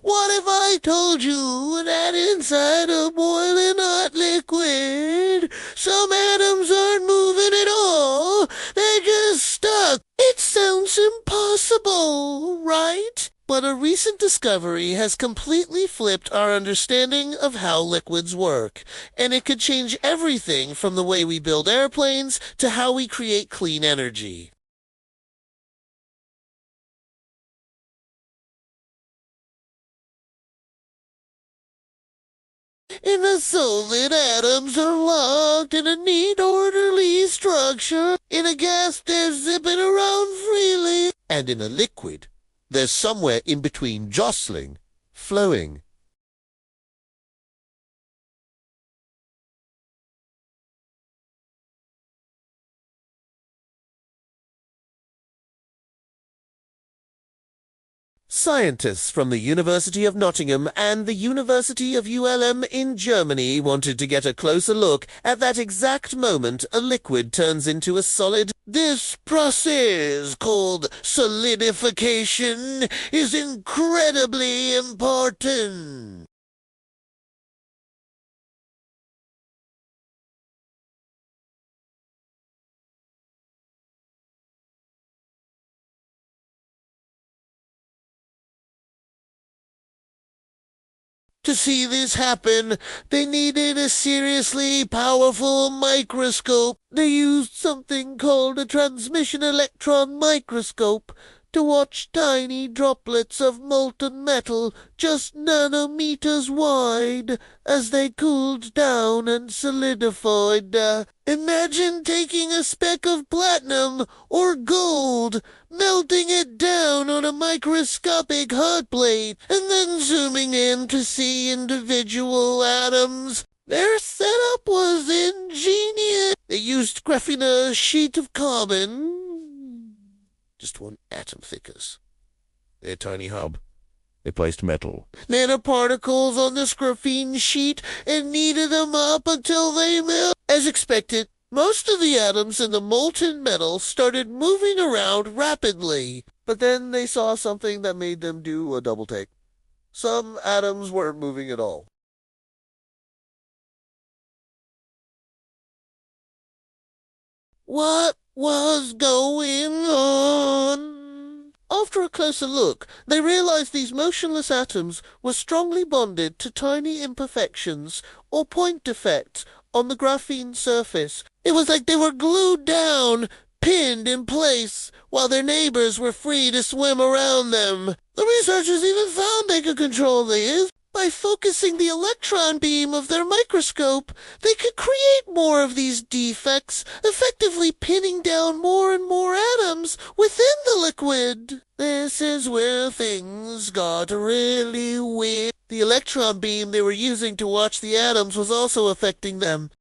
What if I told you that inside a boiling hot liquid, some atoms aren't moving at all? They're just stuck. It sounds impossible, right? But a recent discovery has completely flipped our understanding of how liquids work, and it could change everything from the way we build airplanes to how we create clean energy. In a solid, atoms are locked in a neat, orderly structure. In a gas, they're zipping around freely. And in a liquid, they're somewhere in between jostling, flowing. Scientists from the University of Nottingham and the University of ULM in Germany wanted to get a closer look at that exact moment a liquid turns into a solid. This process, called solidification, is incredibly important. To see this happen, they needed a seriously powerful microscope. They used something called a transmission electron microscope to watch tiny droplets of molten metal just nanometers wide as they cooled down and solidified. Imagine taking a speck of platinum or gold, melting it down on a microscopic hot plate, and then zooming in to see individual atoms. Their setup was ingenious. They used graphene, a sheet of carbon, just one atom thickness. Their tiny hub. They placed metal nanoparticles on this graphene sheet and kneaded them up until they melt. As expected, most of the atoms in the molten metal started moving around rapidly, but then they saw something that made them do a double take. Some atoms weren't moving at all. What was going on? After a closer look, they realized these motionless atoms were strongly bonded to tiny imperfections or point defects on the graphene surface. It was like they were glued down, pinned in place, while their neighbors were free to swim around them. The researchers even found they could control these. By focusing the electron beam of their microscope, they could create more of these defects, effectively pinning down more and more atoms within the liquid. This is where things got really weird. The electron beam they were using to watch the atoms was also affecting them.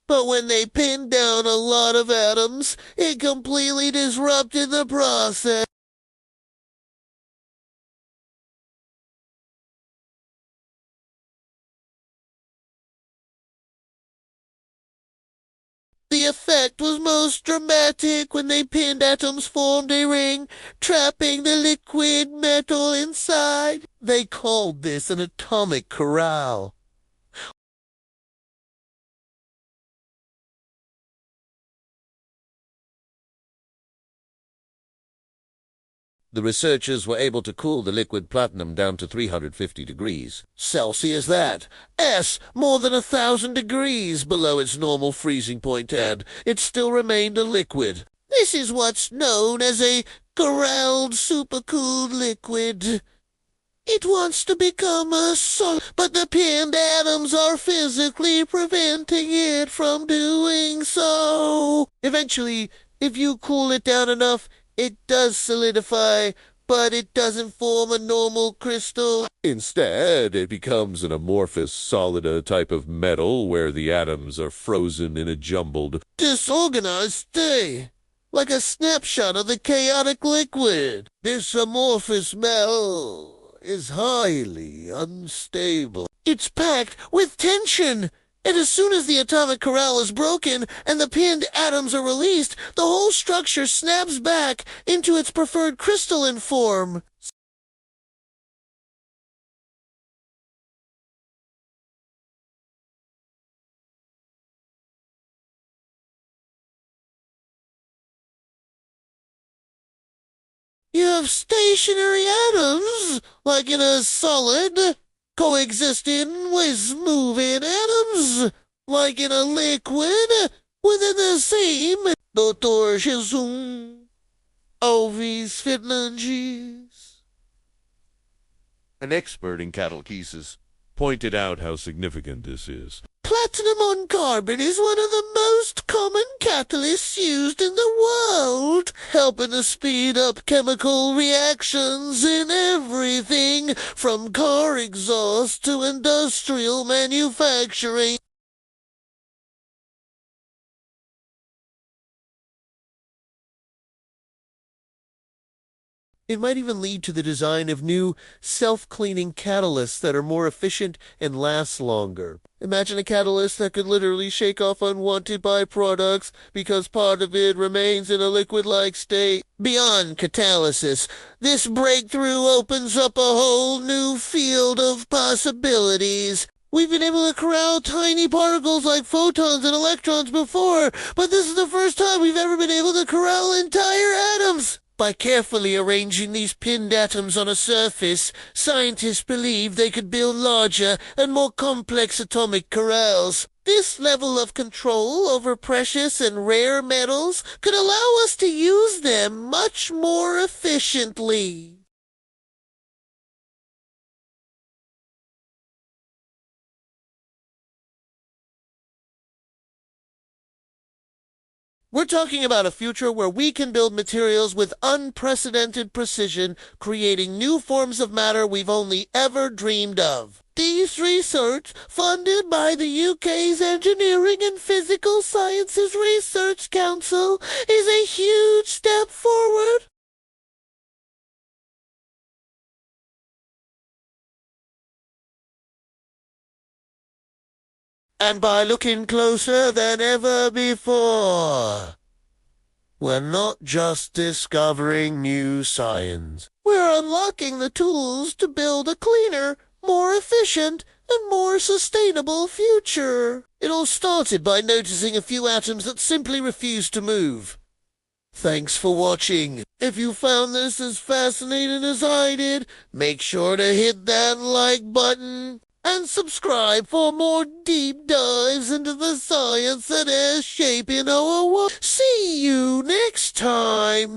But when they pinned down a lot of atoms, it completely disrupted the process. The effect was most dramatic when they pinned atoms formed a ring, trapping the liquid metal inside. They called this an atomic corral. The researchers were able to cool the liquid platinum down to 350 degrees Celsius. More than 1,000 degrees below its normal freezing point, and it still remained a liquid. This is what's known as a Corralled supercooled liquid. It wants to become a solid, but the pinned atoms are physically preventing it from doing so. Eventually, if you cool it down enough, it does solidify, but it doesn't form a normal crystal. Instead, it becomes an amorphous solid type of metal where the atoms are frozen in a jumbled, disorganized state, like a snapshot of the chaotic liquid. This amorphous metal is highly unstable. It's packed with tension. And as soon as the atomic corral is broken and the pinned atoms are released, the whole structure snaps back into its preferred crystalline form. You have stationary atoms, like in a solid, coexisting with moving atoms, like in a liquid, within the same. Dr. Jesus, Ovis Fitlanges. An expert in catalgesis pointed out how significant this is. Platinum on carbon is one of the most common catalysts used in the world, helping to speed up chemical reactions in everything from car exhaust to industrial manufacturing. It might even lead to the design of new self-cleaning catalysts that are more efficient and last longer. Imagine a catalyst that could literally shake off unwanted byproducts because part of it remains in a liquid-like state. Beyond catalysis, this breakthrough opens up a whole new field of possibilities. We've been able to corral tiny particles like photons and electrons before, but this is the first time we've ever been able to corral entire atoms. By carefully arranging these pinned atoms on a surface, scientists believe they could build larger and more complex atomic corrals. This level of control over precious and rare metals could allow us to use them much more efficiently. We're talking about a future where we can build materials with unprecedented precision, creating new forms of matter we've only ever dreamed of. This research, funded by the UK's Engineering and Physical Sciences Research Council, is a huge step forward. And by looking closer than ever before, we're not just discovering new science. We're unlocking the tools to build a cleaner, more efficient, and more sustainable future. It all started by noticing a few atoms that simply refused to move. Thanks for watching. If you found this as fascinating as I did, make sure to hit that like button and subscribe for more deep dives into the science that is shaping our world. See you next time.